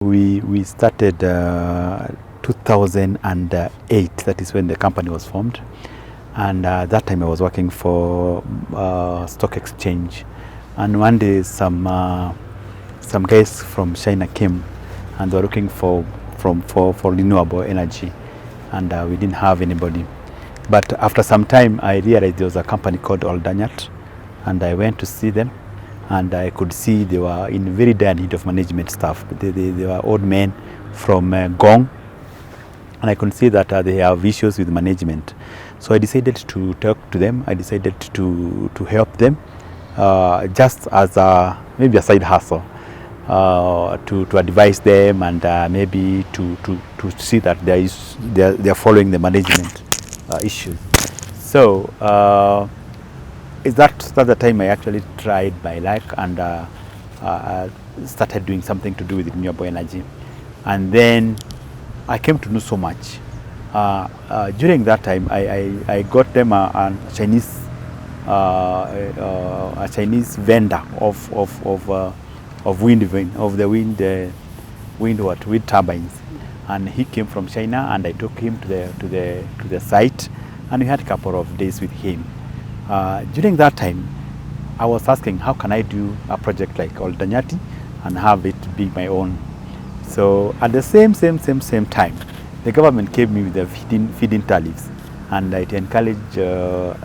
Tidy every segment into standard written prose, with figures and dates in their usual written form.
We started 2008. That is when the company was formed, and that time I was working for stock exchange. And one day some guys from China came, and they were looking for renewable energy, and we didn't have anybody. But after some time, I realized there was a company called Oldanyat, and I went to see them. And I could see they were in very dire need of management staff. They were old men from Gong, and I could see that they have issues with management. So I decided to talk to them. I decided to help them, just as maybe a side hustle, to advise them, and maybe to see that they are following the management issues. So. That's the time I actually tried my luck and started doing something to do with renewable energy. And then I came to know so much. During that time, I got them a Chinese vendor of wind turbines, and he came from China, and I took him to the site, and we had a couple of days with him. During that time, I was asking, how can I do a project like Oldanyati and have it be my own? So at the same time, the government gave me with the feeding tariffs, and it encouraged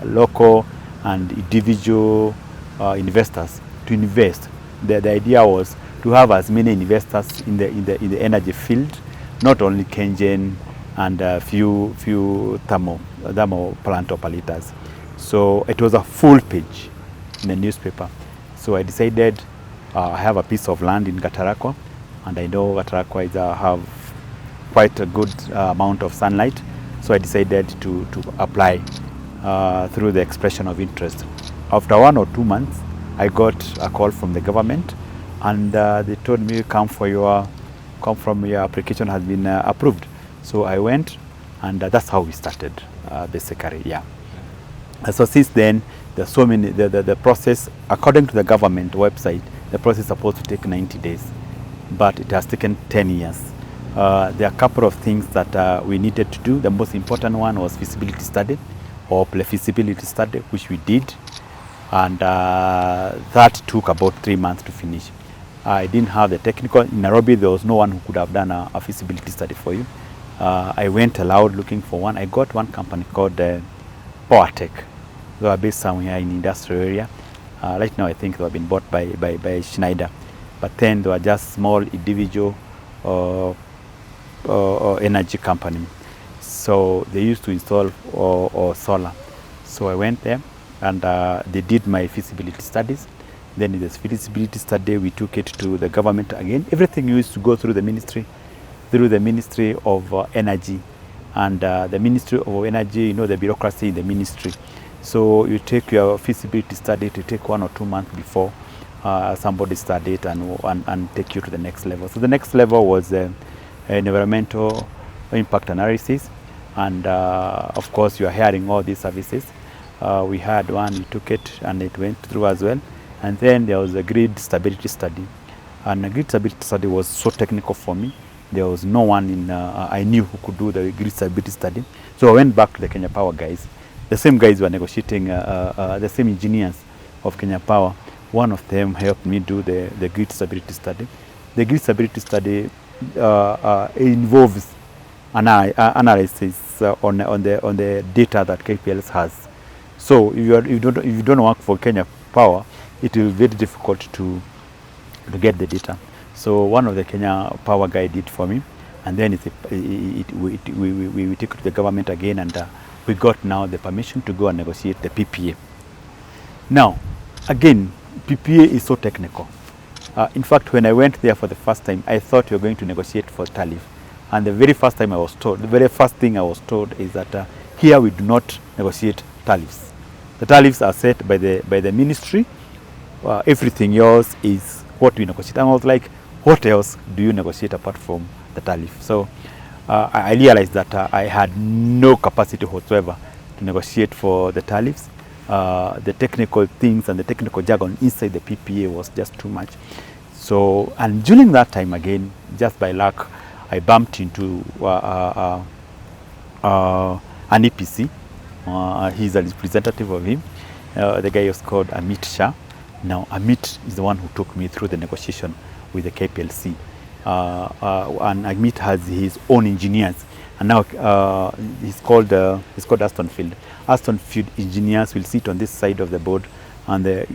local and individual investors to invest. The idea was to have as many investors in the energy field, not only Kengen and a few thermal plant operators. So it was a full page in the newspaper. So I decided I have a piece of land in Gatarakwa, and I know Gatarakwa have quite a good amount of sunlight. So I decided to apply through the expression of interest. After 1 or 2 months, I got a call from the government, and they told me, come from your application has been approved. So I went, and that's how we started, basically, yeah. So since then, there's so many, the process, according to the government website, the process is supposed to take 90 days, but it has taken 10 years. There are a couple of things that we needed to do. The most important one was feasibility study, or pre-feasibility study, which we did, and that took about 3 months to finish. I didn't have the technical. In Nairobi, there was no one who could have done a feasibility study for you. I went aloud looking for one. I got one company called PowerTech. They were based somewhere in the industrial area. Right now, I think they have been bought by Schneider. But then they were just small individual energy company. So they used to install solar. So I went there, and they did my feasibility studies. Then in this feasibility study, we took it to the government again. Everything used to go through the Ministry of Energy. And the Ministry of Energy, the bureaucracy in the ministry. So you take your feasibility study to take 1 or 2 months before somebody study it and take you to the next level. So the next level was environmental impact analysis, and of course you are hearing all these services. We had one, we took it, and it went through as well. And then there was a grid stability study, and the grid stability study was so technical for me. There was no one I knew who could do the grid stability study. So I went back to the Kenya Power guys. The same guys were negotiating, the same engineers of Kenya Power. One of them helped me do the grid stability study. The grid stability study involves analysis on the data that KPLS has. So if you don't work for Kenya Power, it will be very difficult to get the data. So one of the Kenya Power guy did for me, and then we took it to the government again, and we got now the permission to go and negotiate the PPA. Now, again, PPA is so technical. In fact, when I went there for the first time, I thought you were going to negotiate for Tariff. And the very first thing I was told is that here we do not negotiate tariffs. The tariffs are set by the ministry. Everything else is what we negotiate. And I was like, what else do you negotiate apart from the tariff? So I realized that I had no capacity whatsoever to negotiate for the tariffs. The technical things and the technical jargon inside the PPA was just too much. So, and during that time again, just by luck, I bumped into an EPC. He's a representative of him. The guy was called Amit Shah. Now, Amit is the one who took me through the negotiation with the KPLC. And Amit has his own engineers. And now he's called Aston Field. Aston Field engineers will sit on this side of the board, and the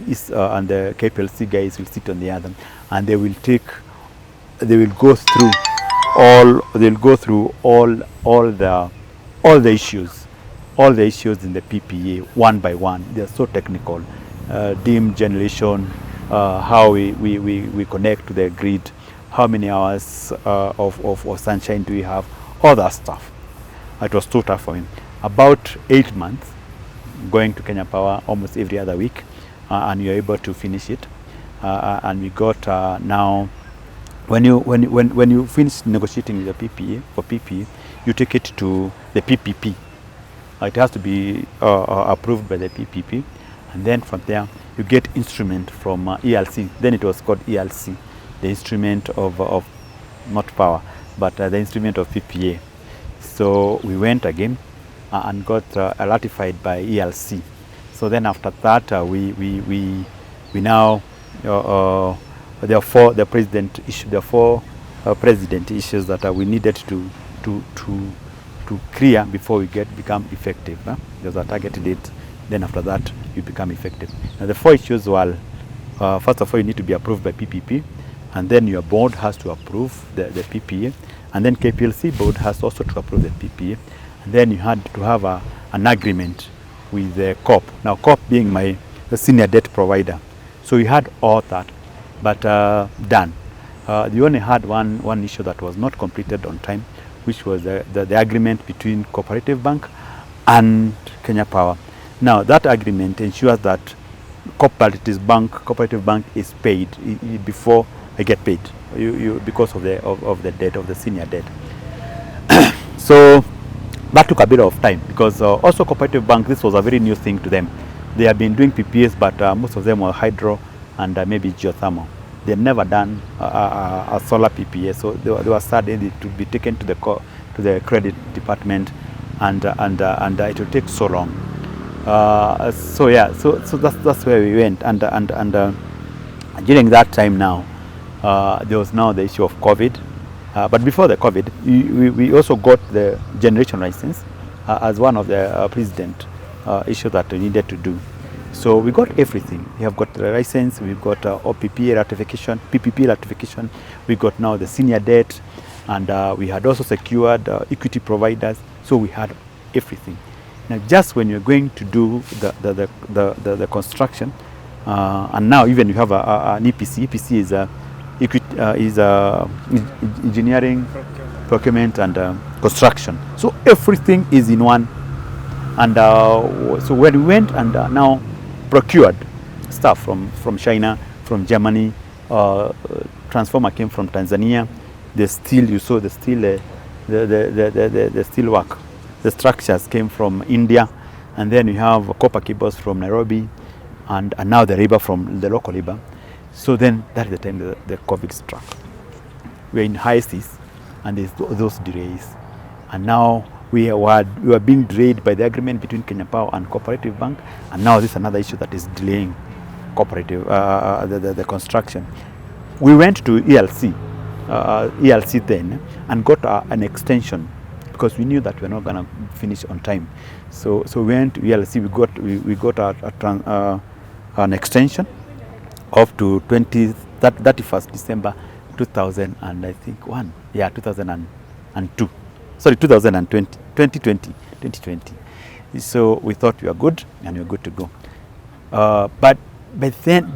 KPLC guys will sit on the other, and they will go through all the issues in the PPA one by one. They are so technical. Dim generation, how we connect to the grid, how many hours of sunshine do we have, all that stuff. It was too tough for him. About 8 months, going to Kenya Power almost every other week, and you're able to finish it. And we got now, when you finish negotiating with the PPA for PPA, you take it to the PPP. It has to be approved by the PPP, and then from there you get instrument from ELC. Then it was called ELC, the instrument of not power, but the instrument of PPA. So we went again and got ratified by ELC. So then after that, we now therefore the president issued the four president issues that we needed to clear before we become effective. There's a target date. Then after that, you become effective. Now the four issues were, first of all, you need to be approved by PPP, and then your board has to approve the PPA, and then KPLC board has also to approve the PPA, and then you had to have an agreement with the COP. Now COP being the senior debt provider. So we had all that, but done. You only had one issue that was not completed on time, which was the agreement between Cooperative Bank and Kenya Power. Now that agreement ensures that Cooperative Bank is paid before I get paid, because of the debt, of the senior debt. So that took a bit of time, because also Cooperative Bank, this was a very new thing to them. They have been doing PPAs, but most of them were hydro and maybe geothermal. They've never done a solar PPA, so they were starting to be taken to the credit department, and it will take so long. So yeah, so that's where we went, and during that time now, there was now the issue of COVID. But before the COVID, we also got the generation license as one of the president issues that we needed to do. So we got everything. We have got the license, we've got PPP ratification, we got now the senior debt, and we had also secured equity providers. So we had everything. Now, just when you're going to do the construction, and now even you have an EPC. EPC is engineering, procurement, and construction. So everything is in one. And so when we went and now procured stuff from China, from Germany, transformer came from Tanzania. The steel, you saw the steel, the steel work. The structures came from India, and then you have copper cables from Nairobi, and now the labor from the local labor. So then that is the time the COVID struck. We're in high seas, and there's those delays. And now we were being delayed by the agreement between Kenya Power and Cooperative Bank, and now this is another issue that is delaying the construction. We went to ELC then, and got an extension, because we knew that we were not going to finish on time. So we went to ELC. We got an extension up to 31st December 2020. So we thought we were good, and we were good to go. But then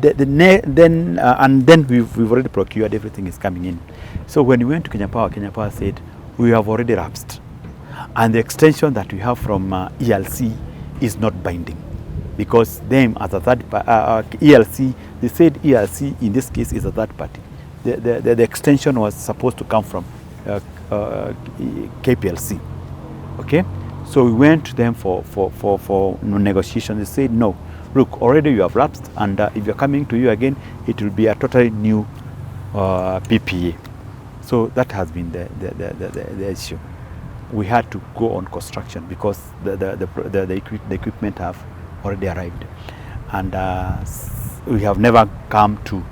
we've already procured, everything is coming in. So when we went to Kenya Power said we have already lapsed, and the extension that we have from ELC is not binding, because them as a third ELC, they said ELC in this case is a third party. The extension was supposed to come from KPLC. Okay, so we went to them for negotiation. They said no, look, already you have lapsed, and if you're coming to you again, it will be a totally new PPA. So that has been the issue. We had to go on construction because the equipment have already arrived, and we have never come to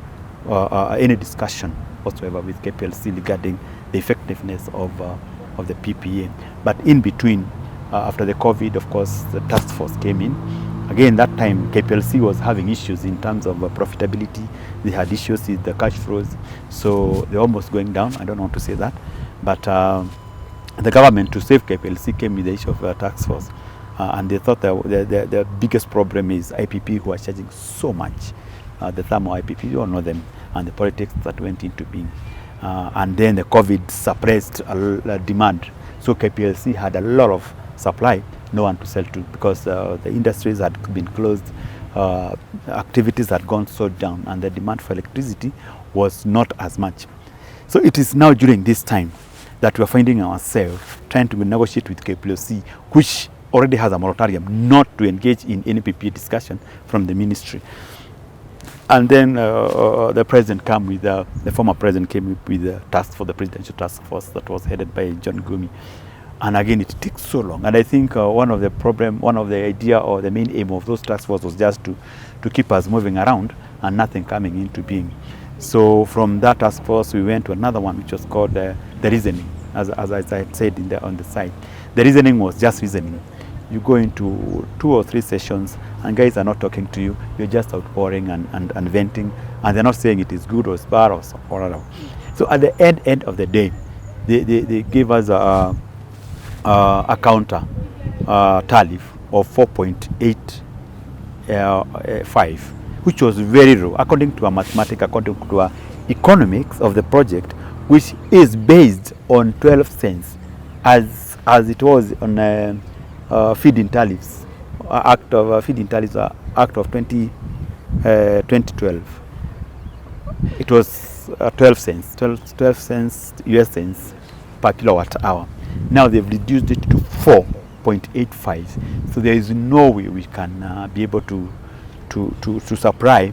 any discussion whatsoever with KPLC regarding the effectiveness of the PPA. But in between, after the COVID, of course, the task force came in. Again, that time KPLC was having issues in terms of profitability. They had issues with the cash flows, so they're almost going down. I don't want to say that, but the government, to save KPLC, came with the issue of task force, and they thought that the biggest problem is IPP, who are charging so much. The thermal IPP, you all know them, and the politics that went into being. And then the COVID suppressed demand, so KPLC had a lot of supply, no one to sell to, because the industries had been closed, activities had gone so down, and the demand for electricity was not as much. So it is now during this time that we are finding ourselves trying to negotiate with KPLC, which already has a moratorium not to engage in any PPA discussion from the ministry. And then the president came with the former president came with the the presidential task force that was headed by John Gumi. And again, it takes so long. And I think one of the idea or the main aim of those task force was just to keep us moving around and nothing coming into being. So from that task force, we went to another one, which was called the reasoning, as I had said on the side. The reasoning was just reasoning. You go into 2 or 3 sessions, and guys are not talking to you. You're just outpouring and venting, and they're not saying it is good or it's bad or whatever. So at the end of the day, they gave us a counter tariff of 4.85, which was very low, according to a mathematics, according to our economics of the project, which is based on 12 cents, as it was on feed-in tariffs, Act of 2012. It was 12 cents, 12 cents US cents per kilowatt hour. Now they've reduced it to 4.85. So there is no way we can be able to supply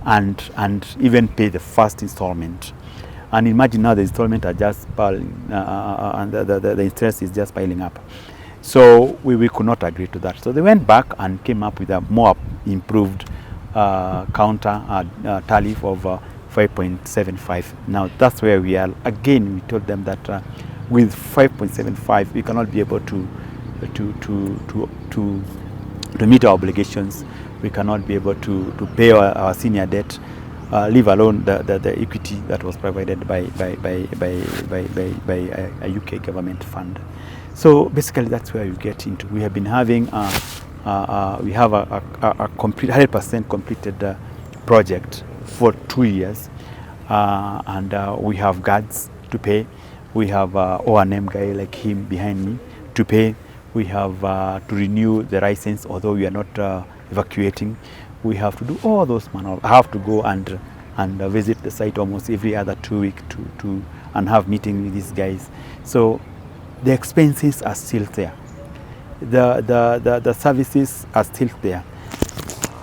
and even pay the first installment. And imagine now the installment are just piling, and the interest is just piling up. So we could not agree to that. So they went back and came up with a more improved counter tariff of 5.75. Now that's where we are. Again, we told them that with 5.75, we cannot be able to meet our obligations. We cannot be able to pay our senior debt, leave alone the equity that was provided by a UK government fund. So basically, that's where you get into. We have been having we have a complete 100% completed project for 2 years, and we have guards to pay. We have O&M guy like him behind me to pay. We have to renew the license, although we are not evacuating. We have to do all those manual. I have to go and visit the site almost every other 2 weeks and have meeting with these guys. So the expenses are still there. The services are still there,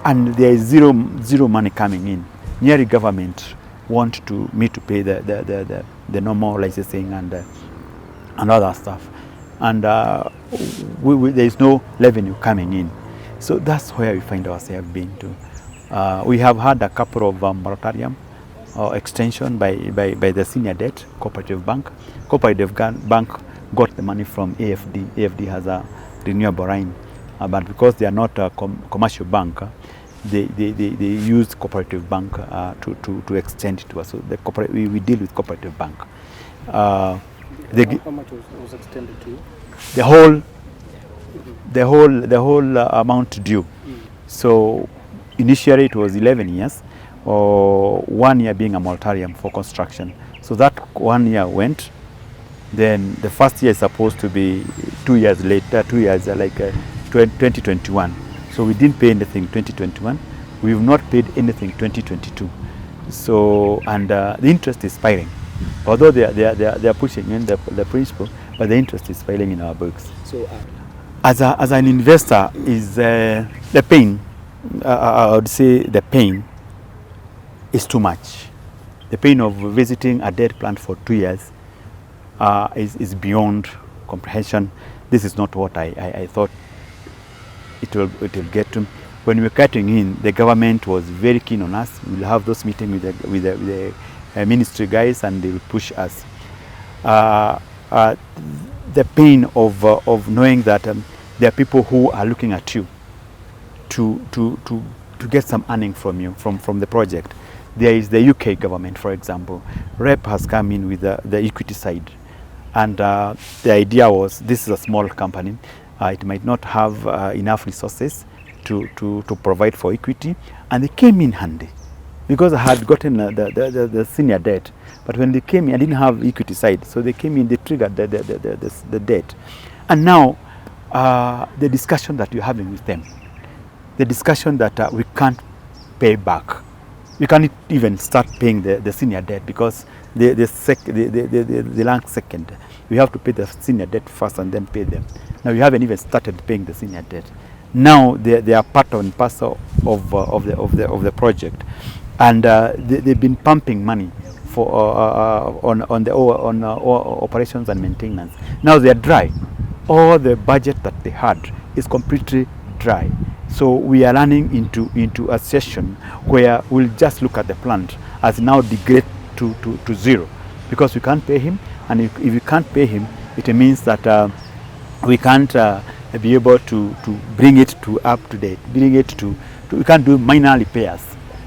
and there is zero money coming in. Nyeri government want me to pay the normal licensing and other stuff, and there is no revenue coming in. So that's where we find ourselves being to. We have had a couple of moratorium extension by the senior debt cooperative bank. Cooperative bank got the money from AFD. AFD has a renewable line, but because they are not a commercial bank, they use cooperative bank to extend to us. So we deal with cooperative bank. How much was extended to you? The whole amount due. So initially it was 11 years, or 1 year being a moratorium for construction. So that 1 year went. Then the first year is supposed to be 2 years later, 2 years like 2021. So we didn't pay anything 2021. We have not paid anything 2022. So and the interest is piling. Although they are pushing in the principal, but the interest is piling in our books. So as an investor, is the pain. I would say the pain is too much. The pain of visiting a dead plant for 2 years is beyond comprehension. This is not what I thought it will get to. When we were cutting in, the government was very keen on us. We'll have those meetings with the ministry guys, and they will push us. The pain of knowing that there are people who are looking at you to get some earning from you, from the project. There is the UK government, for example. REP has come in with the equity side, and the idea was, this is a small company. It might not have enough resources to provide for equity, and they came in handy because I had gotten the senior debt. But when they came in, I didn't have equity side, so they came in, they triggered the debt. And now the discussion that you're having with them, the discussion that we can't pay back, we can't even start paying the senior debt because the rank second. We have to pay the senior debt first and then pay them. Now we haven't even started paying the senior debt. Now they are part and parcel of the project, and they've been pumping money for on operations and maintenance. Now they are dry. All the budget that they had is completely dry. So we are running into a session where we'll just look at the plant as now degrade to zero, because we can't pay him, and if we can't pay him, it means that we can't be able to bring it to up to date, bring it to we can't do minor repairs.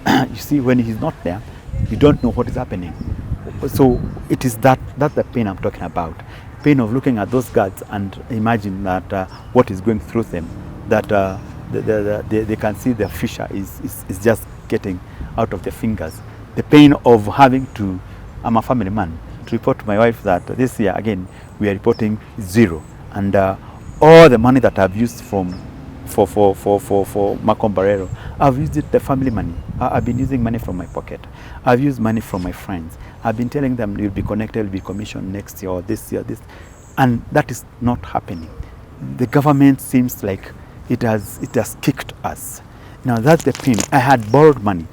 You see, when he's not there, you don't know what is happening. So it is that's the pain I'm talking about. Pain of looking at those guards and imagine that what is going through them, that they can see their future is just getting out of their fingers. The pain of having to, I'm a family man, to report to my wife that this year again we are reporting zero, and all the money that I've used for Macombarero, I've used it, the family money. I've been using money from my pocket. I've used money from my friends. I've been telling them you'll be connected, you'll be commissioned next year or this year, this, and that is not happening. The government seems like it has kicked us. Now that's the pain. I had borrowed money.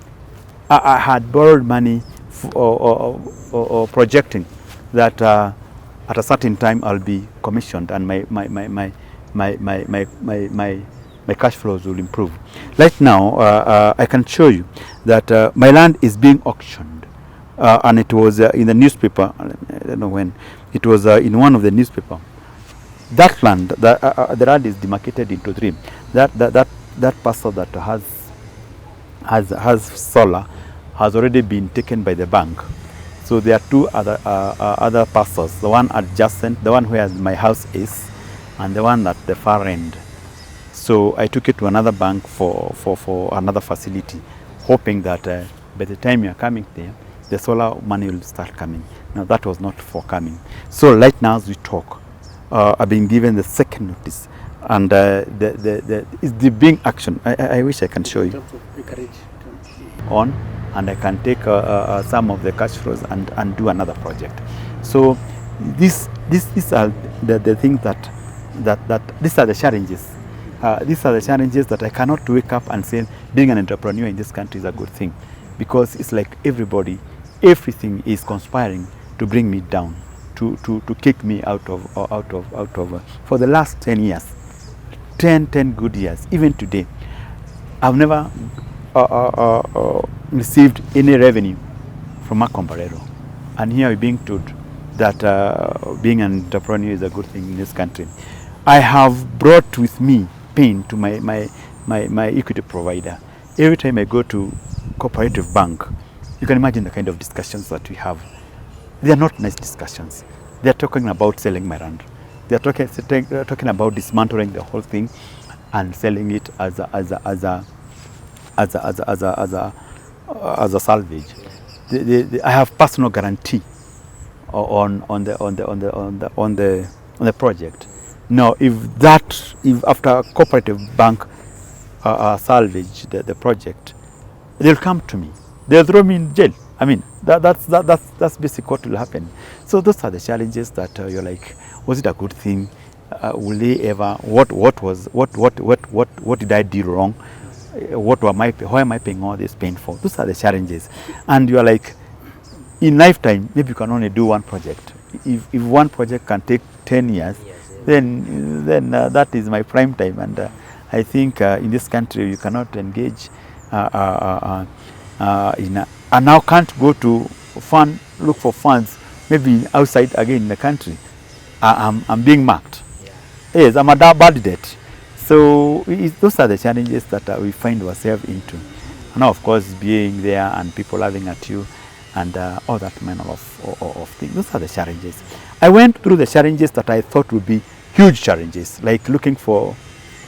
I had borrowed money or projecting that at a certain time I'll be commissioned and my cash flows will improve. Right now, I can show you that my land is being auctioned, and it was in the newspaper. I don't know when. It was in one of the newspaper. That land, the land is demarcated into three. That parcel that has solar has already been taken by the bank. So there are two other parcels. The one adjacent, the one where my house is, and the one at the far end. So I took it to another bank for another facility, hoping that by the time you are coming there, the solar money will start coming. Now that was not forthcoming. So right now as we talk, I've been given the second notice, and it's the being action. I wish I can show you on, and I can take some of the cash flows and do another project. So these are the things that these are the challenges. These are the challenges that I cannot wake up and say being an entrepreneur in this country is a good thing, because it's like everything is conspiring to bring me down, to kick me out of for the last 10 years, 10 good years. Even today, I've never received any revenue from Macombarero, and here we're being told that being an entrepreneur is a good thing in this country. I have brought with me pain to my equity provider. Every time I go to cooperative bank, you can imagine the kind of discussions that we have. They are not nice discussions. They are talking about selling my land. They are talking about dismantling the whole thing and selling it as a salvage. I have personal guarantee on the project. Now, if after cooperative bank salvage the project, they'll come to me. They'll throw me in jail. I mean, that's basically what will happen. So those are the challenges that you're like, was it a good thing? Will they ever? What did I do wrong? Why am I paying all this pain for? Those are the challenges, and you are like, in lifetime, maybe you can only do one project. If one project can take 10 years, then that is my prime time. And I think in this country you cannot engage and now can't go to look for funds maybe outside again in the country. I'm being marked. Yes, I'm a bad debt. So those are the challenges that we find ourselves into. And now, of course, being there and people laughing at you and all that manner of things. Those are the challenges. I went through the challenges that I thought would be huge challenges, like looking for